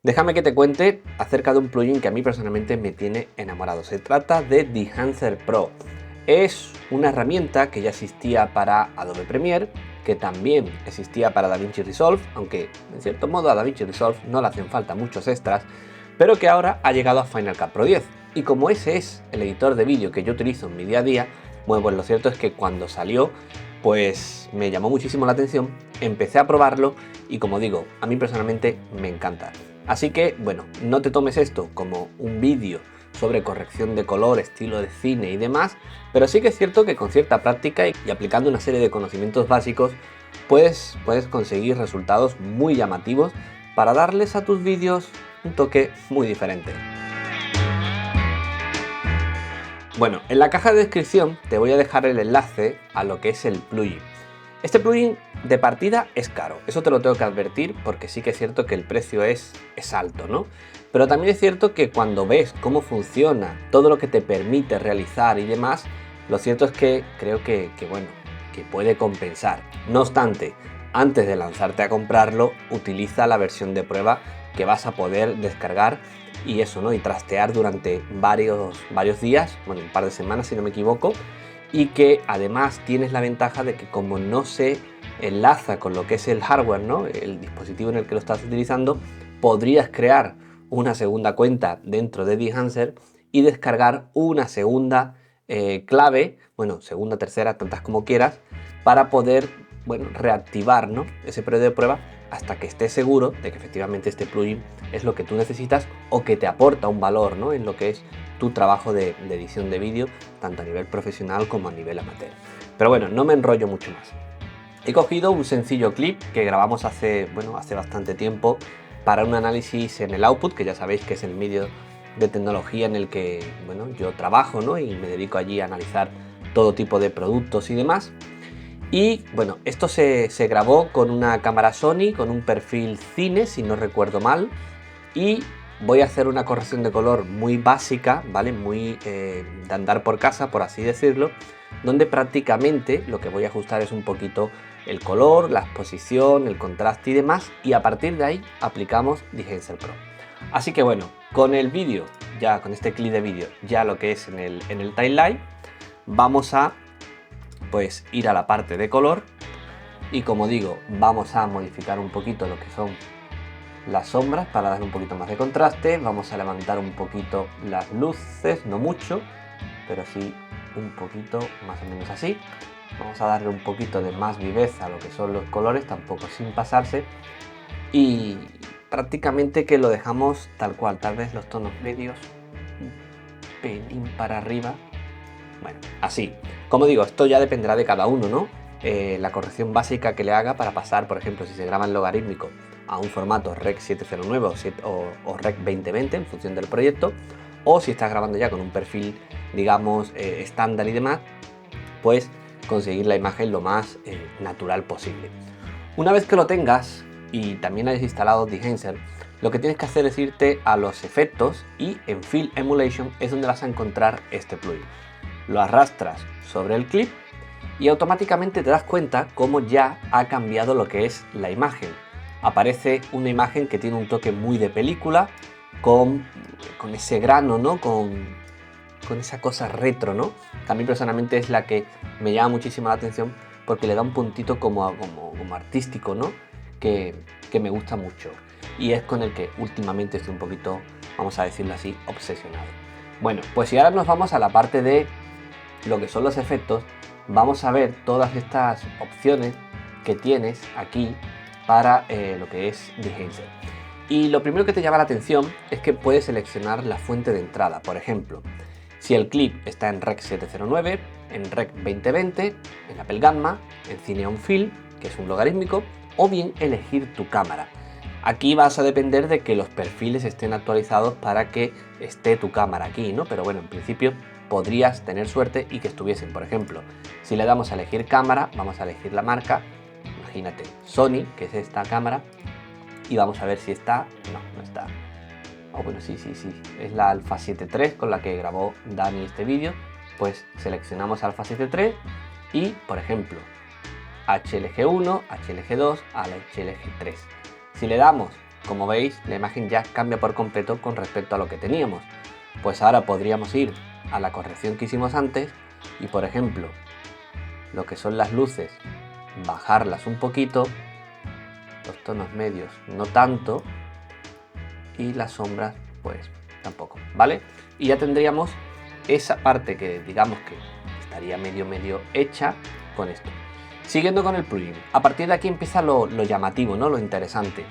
Déjame que te cuente acerca de un plugin que a mí personalmente me tiene enamorado. Se trata de Dehancer Pro. Es una herramienta que ya existía para Adobe Premiere, que también existía para DaVinci Resolve, aunque en cierto modo a DaVinci Resolve no le hacen falta muchos extras, pero que ahora ha llegado a Final Cut Pro 10. Y como ese es el editor de vídeo que yo utilizo en mi día a día, bueno, pues lo cierto es que cuando salió, pues me llamó muchísimo la atención, empecé a probarlo y como digo, a mí personalmente me encanta. Así que, bueno, no te tomes esto como un vídeo sobre corrección de color, estilo de cine y demás, pero sí que es cierto que con cierta práctica y aplicando una serie de conocimientos básicos, puedes conseguir resultados muy llamativos para darles a tus vídeos un toque muy diferente. Bueno, en la caja de descripción te voy a dejar el enlace a lo que es el plugin. Este plugin de partida es caro, eso te lo tengo que advertir porque sí que es cierto que el precio es alto, ¿no? Pero también es cierto que cuando ves cómo funciona, todo lo que te permite realizar y demás, lo cierto es que creo que puede compensar. No obstante, antes de lanzarte a comprarlo, utiliza la versión de prueba que vas a poder descargar y eso, ¿no? Y trastear durante varios días, bueno, un par de semanas si no me equivoco, y que además tienes la ventaja de que como no se enlaza con lo que es el hardware, ¿no? El dispositivo en el que lo estás utilizando, podrías crear una segunda cuenta dentro de Dehancer y descargar una segunda clave, bueno, segunda, tercera, tantas como quieras, para poder, bueno, reactivar, ¿no? Ese periodo de prueba hasta que estés seguro de que efectivamente este plugin es lo que tú necesitas o que te aporta un valor, ¿no? En lo que es tu trabajo de edición de vídeo, tanto a nivel profesional como a nivel amateur. Pero bueno, no me enrollo mucho más. He cogido un sencillo clip que grabamos hace bastante tiempo para un análisis en el Output, que ya sabéis que es el medio de tecnología en el que, bueno, yo trabajo, ¿no? Y me dedico allí a analizar todo tipo de productos y demás. Y bueno, esto se grabó con una cámara Sony, con un perfil cine, si no recuerdo mal, y voy a hacer una corrección de color muy básica, ¿vale? Muy de andar por casa, por así decirlo, donde prácticamente lo que voy a ajustar es un poquito el color, la exposición, el contraste y demás, y a partir de ahí aplicamos Dehancer Pro. Así que bueno, con el vídeo, ya con este clip de vídeo, ya lo que es en el timeline, vamos a pues ir a la parte de color y como digo, vamos a modificar un poquito lo que son las sombras para dar un poquito más de contraste. Vamos a levantar un poquito las luces, no mucho, pero sí un poquito, más o menos así. Vamos a darle un poquito de más viveza a lo que son los colores, tampoco sin pasarse, y prácticamente que lo dejamos tal cual, tal vez los tonos medios un pelín para arriba. Bueno, así. Como digo, esto ya dependerá de cada uno, ¿no? La corrección básica que le haga para pasar, por ejemplo, si se graba en logarítmico a un formato Rec 709 o Rec 2020 en función del proyecto, o si estás grabando ya con un perfil, digamos, estándar y demás, pues conseguir la imagen lo más natural posible. Una vez que lo tengas y también hayas instalado Dehancer, lo que tienes que hacer es irte a los efectos y en Field Emulation es donde vas a encontrar este plugin. Lo arrastras sobre el clip y automáticamente te das cuenta cómo ya ha cambiado lo que es la imagen. Aparece una imagen que tiene un toque muy de película, con ese grano, ¿no? Con esa cosa retro, ¿no? Que a mí personalmente es la que me llama muchísimo la atención porque le da un puntito como artístico, ¿no? Que me gusta mucho y es con el que últimamente estoy un poquito, vamos a decirlo así, obsesionado. Bueno, pues si ahora nos vamos a la parte de lo que son los efectos, vamos a ver todas estas opciones que tienes aquí para lo que es Dehancer. Y lo primero que te llama la atención es que puedes seleccionar la fuente de entrada. Por ejemplo, si el clip está en Rec 709, en Rec 2020, en Apple Gamma, en Cineon Film, que es un logarítmico, o bien elegir tu cámara. Aquí vas a depender de que los perfiles estén actualizados para que esté tu cámara aquí, ¿no? Pero bueno, en principio podrías tener suerte y que estuviesen. Por ejemplo, si le damos a elegir cámara, vamos a elegir la marca, imagínate Sony, que es esta cámara, y vamos a ver si está. No está. Oh, bueno, sí, es la Alpha 7 III con la que grabó Dani este vídeo. Pues seleccionamos Alpha 7 III y, por ejemplo, HLG1, HLG2 a la HLG3. Si le damos como veis, la imagen ya cambia por completo con respecto a lo que teníamos. Pues ahora podríamos ir a la corrección que hicimos antes y, por ejemplo, lo que son las luces, bajarlas un poquito, los tonos medios no tanto y las sombras pues tampoco, ¿vale? Y ya tendríamos esa parte que digamos que estaría medio hecha con esto. Siguiendo con el plugin, a partir de aquí empieza lo llamativo, ¿no? Lo interesante.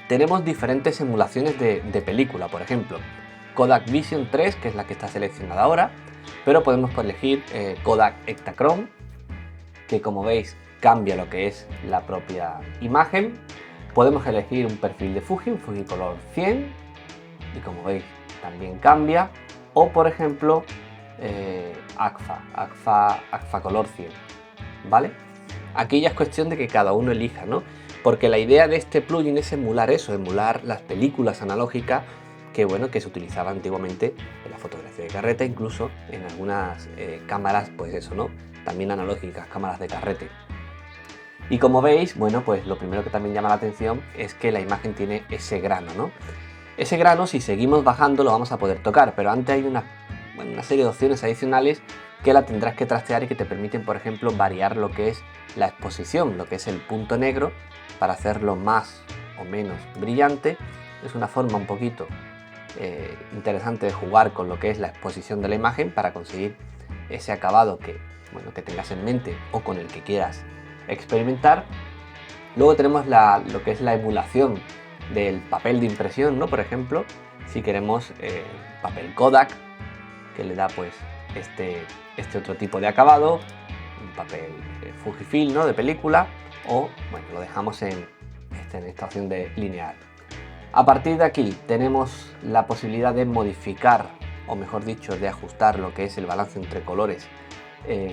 Tenemos diferentes emulaciones de película, por ejemplo, Kodak Vision 3, que es la que está seleccionada ahora, pero podemos elegir Kodak Ektachrome, que como veis cambia lo que es la propia imagen. Podemos elegir un perfil de Fuji, un Fujicolor 100, y como veis también cambia. O por ejemplo Agfa Color 100, ¿vale? Aquí ya es cuestión de que cada uno elija, ¿no? Porque la idea de este plugin es emular eso, emular las películas analógicas que, bueno, que se utilizaba antiguamente en la fotografía de carrete, incluso en algunas cámaras, pues eso, ¿no? También analógicas, cámaras de carrete. Y como veis, bueno, pues lo primero que también llama la atención es que la imagen tiene ese grano, ¿no? Ese grano, si seguimos bajando, lo vamos a poder tocar, pero antes hay una serie de opciones adicionales que la tendrás que trastear y que te permiten, por ejemplo, variar lo que es la exposición, lo que es el punto negro, para hacerlo más o menos brillante. Es una forma un poquito interesante de jugar con lo que es la exposición de la imagen para conseguir ese acabado que, bueno, que tengas en mente o con el que quieras experimentar. Luego tenemos lo que es la emulación del papel de impresión, ¿no? Por ejemplo, si queremos papel Kodak, que le da pues este otro tipo de acabado, un papel Fujifilm, ¿no? De película, o bueno, lo dejamos en esta opción de lineal. A partir de aquí tenemos la posibilidad de modificar, o mejor dicho, de ajustar lo que es el balance entre colores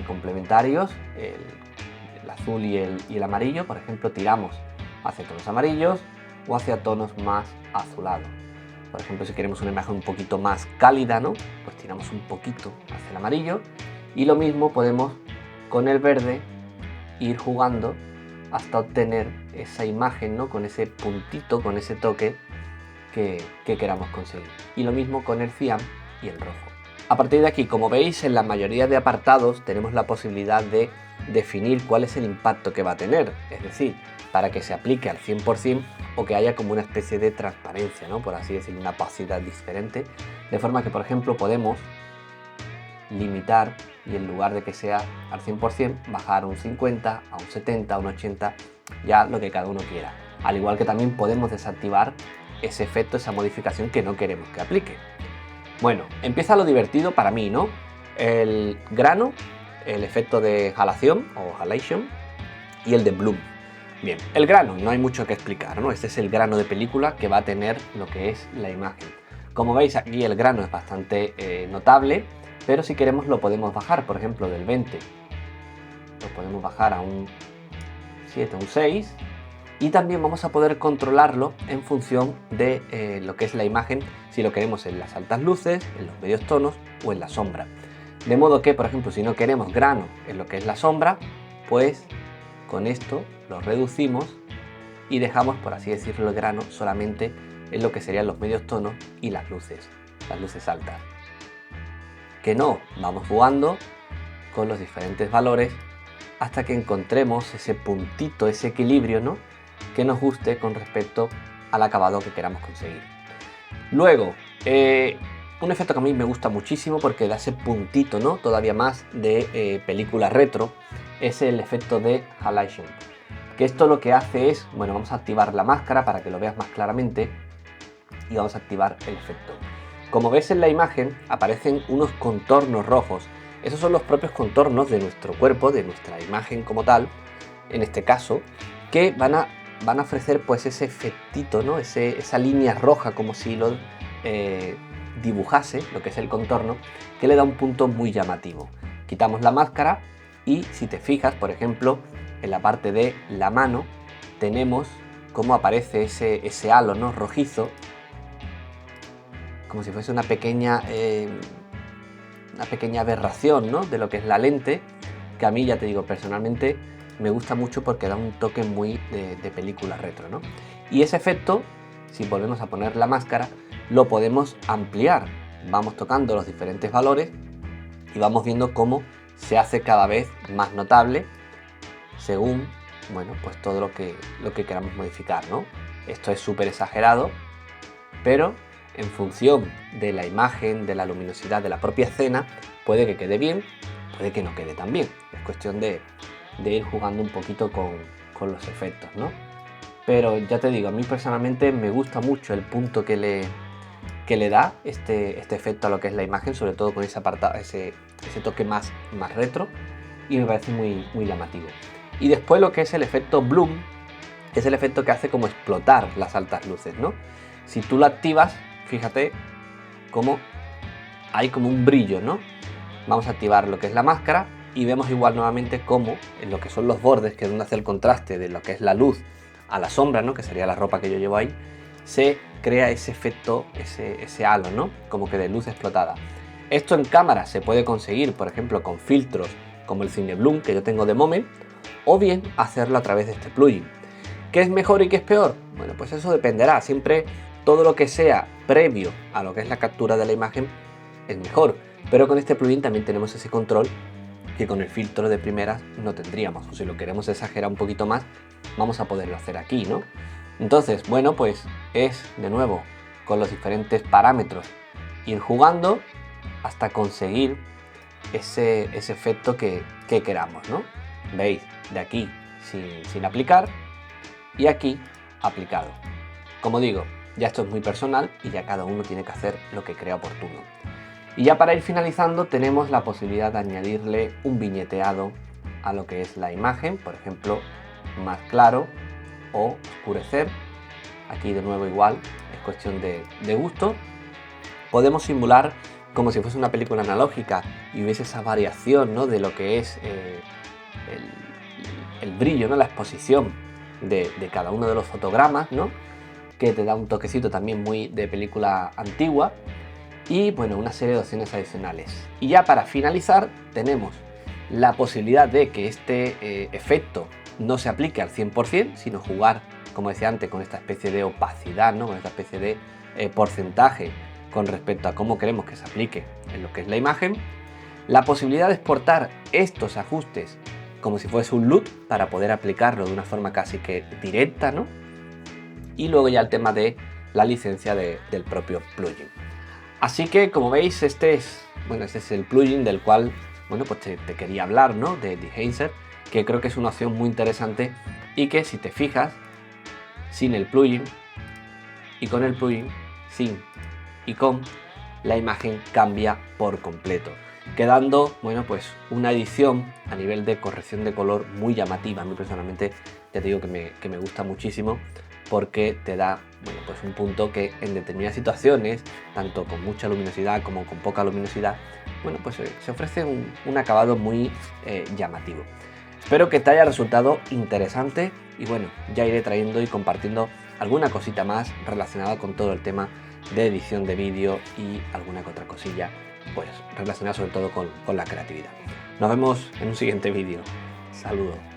complementarios, el azul y el amarillo. Por ejemplo, tiramos hacia tonos amarillos o hacia tonos más azulados. Por ejemplo, si queremos una imagen un poquito más cálida, ¿no? Pues tiramos un poquito hacia el amarillo. Y lo mismo podemos con el verde ir jugando hasta obtener esa imagen, ¿no? Con ese puntito, con ese toque que queramos conseguir. Y lo mismo con el cian y el rojo. A partir de aquí, como veis, en la mayoría de apartados tenemos la posibilidad de definir cuál es el impacto que va a tener. Es decir, para que se aplique al 100% o que haya como una especie de transparencia, ¿no? Por así decirlo, una opacidad diferente. De forma que, por ejemplo, podemos limitar y en lugar de que sea al 100%, bajar a un 50, a un 70, a un 80, ya lo que cada uno quiera. Al igual que también podemos desactivar ese efecto, esa modificación que no queremos que aplique. Bueno, empieza lo divertido para mí, ¿no? El grano, el efecto de halación o halation y el de bloom. Bien, el grano, no hay mucho que explicar, ¿no? Este es el grano de película que va a tener lo que es la imagen. Como veis aquí el grano es bastante notable, pero si queremos lo podemos bajar, por ejemplo del 20 lo podemos bajar a un 7, un 6, y también vamos a poder controlarlo en función de lo que es la imagen, si lo queremos en las altas luces, en los medios tonos o en la sombra. De modo que, por ejemplo, si no queremos grano en lo que es la sombra, pues con esto lo reducimos y dejamos, por así decirlo, el grano solamente en lo que serían los medios tonos y las luces altas. Que no, vamos jugando con los diferentes valores hasta que encontremos ese puntito, ese equilibrio, ¿no? Que nos guste con respecto al acabado que queramos conseguir. Luego, un efecto que a mí me gusta muchísimo porque da ese puntito, ¿no? Todavía más de película retro, es el efecto de halation. Que esto lo que hace es, bueno, vamos a activar la máscara para que lo veas más claramente y vamos a activar el efecto. Como ves en la imagen aparecen unos contornos rojos. Esos son los propios contornos de nuestro cuerpo, de nuestra imagen como tal, en este caso, que van a ofrecer pues ese efectito, ¿no? Esa línea roja, como si lo dibujase, lo que es el contorno, que le da un punto muy llamativo. Quitamos la máscara y si te fijas, por ejemplo, en la parte de la mano tenemos cómo aparece ese halo, ¿no? Rojizo, como si fuese una pequeña aberración, ¿no? De lo que es la lente, que a mí, ya te digo, personalmente me gusta mucho porque da un toque muy de película retro, ¿no? Y ese efecto si volvemos a poner la máscara, lo podemos ampliar. Vamos tocando los diferentes valores y vamos viendo cómo se hace cada vez más notable según, bueno, pues todo lo que queramos modificar, ¿no? Esto es súper exagerado, pero en función de la imagen, de la luminosidad de la propia escena, puede que quede bien, puede que no quede tan bien. Es cuestión de ir jugando un poquito con los efectos, ¿no? Pero ya te digo, a mí personalmente me gusta mucho el punto que le da este efecto a lo que es la imagen, sobre todo con ese toque más retro, y me parece muy, muy llamativo. Y después lo que es el efecto bloom, es el efecto que hace como explotar las altas luces, ¿no? Si tú lo activas, fíjate cómo hay como un brillo, ¿no? Vamos a activar lo que es la máscara y vemos igual nuevamente cómo en lo que son los bordes, que es donde hace el contraste de lo que es la luz a la sombra, ¿no? Que sería la ropa que yo llevo ahí, se crea ese efecto, ese halo, ¿no? Como que de luz explotada. Esto en cámara se puede conseguir, por ejemplo, con filtros como el Cinebloom que yo tengo de Moment, o bien hacerlo a través de este plugin. ¿Qué es mejor y qué es peor? Bueno, pues eso dependerá. Siempre todo lo que sea previo a lo que es la captura de la imagen es mejor. Pero con este plugin también tenemos ese control que con el filtro de primeras no tendríamos. O si lo queremos exagerar un poquito más, vamos a poderlo hacer aquí, ¿no? Entonces, bueno, pues es de nuevo con los diferentes parámetros ir jugando hasta conseguir ese efecto que queramos, ¿no? Veis, de aquí sin aplicar y aquí aplicado. Como digo, ya esto es muy personal y ya cada uno tiene que hacer lo que crea oportuno. Y ya para ir finalizando tenemos la posibilidad de añadirle un viñeteado a lo que es la imagen, por ejemplo, más claro o oscurecer. Aquí de nuevo igual, es cuestión de gusto. Podemos simular como si fuese una película analógica y hubiese esa variación, ¿no? De lo que es el brillo, ¿no? La exposición de cada uno de los fotogramas, ¿no? Que te da un toquecito también muy de película antigua. Y bueno, una serie de opciones adicionales. Y ya para finalizar tenemos la posibilidad de que este efecto no se aplique al 100%, sino jugar, como decía antes, con esta especie de opacidad, ¿no? Con esta especie de porcentaje con respecto a cómo queremos que se aplique en lo que es la imagen. La posibilidad de exportar estos ajustes como si fuese un LUT para poder aplicarlo de una forma casi que directa, ¿no? Y luego ya el tema de la licencia del propio plugin. Así que, como veis, este es el plugin del cual, bueno, pues te quería hablar, ¿no? De Dehancer, que creo que es una opción muy interesante y que, si te fijas, sin el plugin y con el plugin, sin y con, la imagen cambia por completo, quedando, bueno, pues una edición a nivel de corrección de color muy llamativa. A mí personalmente, ya te digo que me gusta muchísimo, porque te da, bueno, pues un punto que en determinadas situaciones, tanto con mucha luminosidad como con poca luminosidad, bueno, pues se ofrece un acabado muy llamativo. Espero que te haya resultado interesante y bueno, ya iré trayendo y compartiendo alguna cosita más relacionada con todo el tema de edición de vídeo y alguna que otra cosilla, pues relacionada sobre todo con la creatividad. Nos vemos en un siguiente vídeo. Saludos.